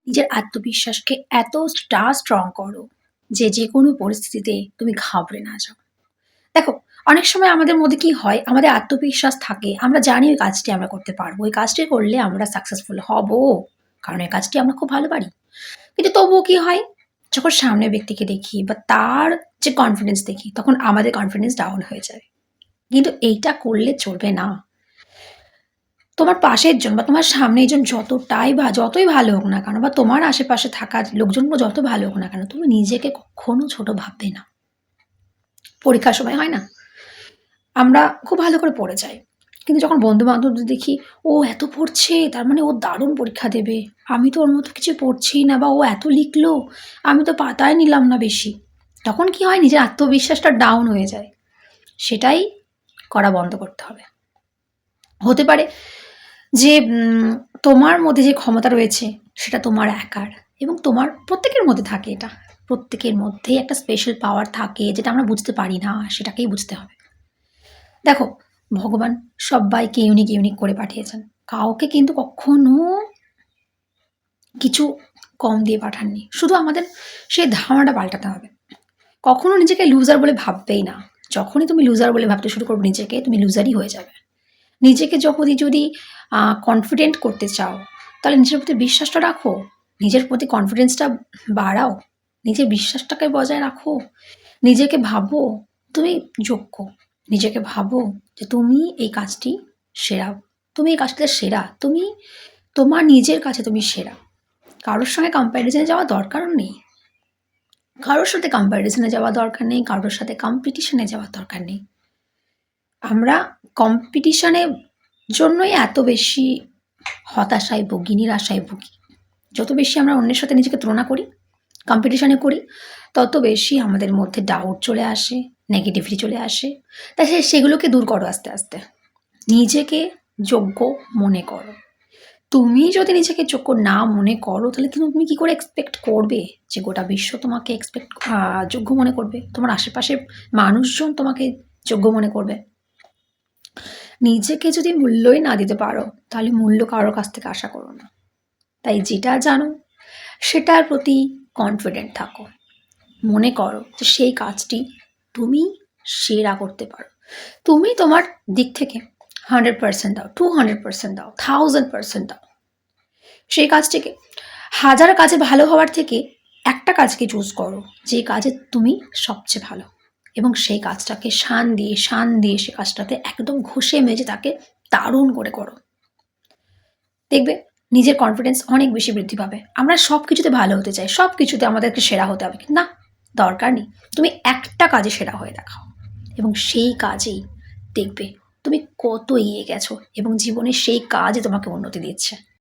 নিজের আত্মবিশ্বাসকে এতটা স্ট্রং করো যে যেকোনো পরিস্থিতিতে তুমি ঘাবড়ে না যাও। দেখো, অনেক সময় আমাদের মধ্যে কি হয়, আমাদের আত্মবিশ্বাস থাকে, আমরা জানি ওই কাজটি আমরা করতে পারবো, ওই কাজটি করলে আমরা সাকসেসফুল হব, কারণ এই কাজটি আমরা খুব ভালো পারি। কিন্তু তবুও কি হয়, যখন সামনের ব্যক্তিকে দেখি বা তার যে কনফিডেন্স দেখি, তখন আমাদের কনফিডেন্স ডাউন হয়ে যায়। কিন্তু এইটা করলে চলবে না। তোমার পাশের জন বা তোমার সামনের জন যতই ভালো হোক না কেন, বা তোমার আশেপাশে থাকা লোকজনগুলো যত ভালো হোক না কেন, তুমি নিজেকে কখনো ছোট ভাববে না। পরীক্ষার সময় হয় না, আমরা খুব ভালো করে পড়ে যাই, কিন্তু যখন বন্ধু বান্ধবদের দেখি ও এত পড়ছে, তার মানে ও দারুণ পরীক্ষা দেবে, আমি তো ওর মতো কিছু পড়ছি না, বা ও এত লিখলো, আমি তো পাতায় নিলাম না বেশি, তখন কি হয়, নিজের আত্মবিশ্বাসটা ডাউন হয়ে যায়। সেটাই করা বন্ধ করতে হবে। হতে পারে যে তোমার মধ্যে যে ক্ষমতা রয়েছে সেটা তোমার একার, এবং তোমার প্রত্যেকের মধ্যে থাকে, এটা প্রত্যেকের মধ্যেই একটা স্পেশাল পাওয়ার থাকে, যেটা আমরা বুঝতে পারি না, সেটাকেই বুঝতে হবে। দেখো, ভগবান সবাইকে ইউনিক ইউনিক করে পাঠিয়েছেন, কাউকে কিন্তু কখনো কিছু কম দিয়ে পাঠাননি। শুধু আমাদের সেই ধারণাটা পাল্টাতে হবে। কখনো নিজেকে লুজার বলে ভাববেই না। যখনই তুমি লুজার বলে ভাবতে শুরু করবে নিজেকে, তুমি লুজারই হয়ে যাবে। নিজেকে যদি কনফিডেন্ট করতে চাও, তাহলে নিজের প্রতি বিশ্বাসটা রাখো, নিজের প্রতি কনফিডেন্সটা বাড়াও, নিজের বিশ্বাসটাকে বজায় রাখো। নিজেকে ভাবো তুমি যোগ্য, নিজেকে ভাবো যে তুমি এই কাজটি সেরা, তুমি এই কাজটাতে সেরা, তুমি তোমার নিজের কাছে তুমি সেরা। কারোর সঙ্গে কম্প্যারিজনে যাওয়া দরকারও নেই, কারোর সাথে কম্প্যারিজনে যাওয়া দরকার নেই, কারোর সাথে কম্পিটিশনে যাওয়ার দরকার নেই। আমরা কম্পিটিশনের জন্যই এত বেশি হতাশায় ভুগি, নিরাশায় ভুগি। যত বেশি আমরা অন্যের সাথে নিজেকে তুলনা করি, কম্পিটিশনে করি, তত বেশি আমাদের মধ্যে ডাউট চলে আসে, নেগেটিভিটি চলে আসে। তাই সেগুলোকে দূর করো আস্তে আস্তে। নিজেকে যোগ্য মনে করো। তুমি যদি নিজেকে যোগ্য না মনে করো, তাহলে কিন্তু তুমি কী করে এক্সপেক্ট করবে যে গোটা বিশ্ব তোমাকে যোগ্য মনে করবে, তোমার আশেপাশের মানুষজন তোমাকে যোগ্য মনে করবে? নিজেকে যদি মূল্যই না দিতে পারো, তাহলে মূল্য কারোর কাছ থেকে আশা করো না। তাই যেটা জানো সেটার প্রতি কনফিডেন্ট থাকো, মনে করো যে সেই কাজটি তুমি সেরা করতে পারো। তুমি তোমার দিক থেকে 100% দাও, 200% দাও, 1000% দাও। সেই কাজটিকে, হাজার কাজে ভালো হওয়ার থেকে একটা কাজকে চুজ করো যে কাজে তুমি সবচেয়ে ভালো, এবং সেই কাজটাকে শান দিয়ে সে কাজটাতে একদম ঘষে মেজে তাকে দারুণ করে করো। দেখবে নিজের কনফিডেন্স অনেক বেশি বৃদ্ধি পাবে। আমরা সব কিছুতে ভালো হতে চাই, সব কিছুতে আমাদেরকে সেরা হতে হবে, না, দরকার নেই। তুমি একটা কাজে সেরা হয়ে দেখাও, এবং সেই কাজেই দেখবে তুমি কত এগিয়ে গেছো, এবং জীবনে সেই কাজই তোমাকে উন্নতি দিচ্ছে।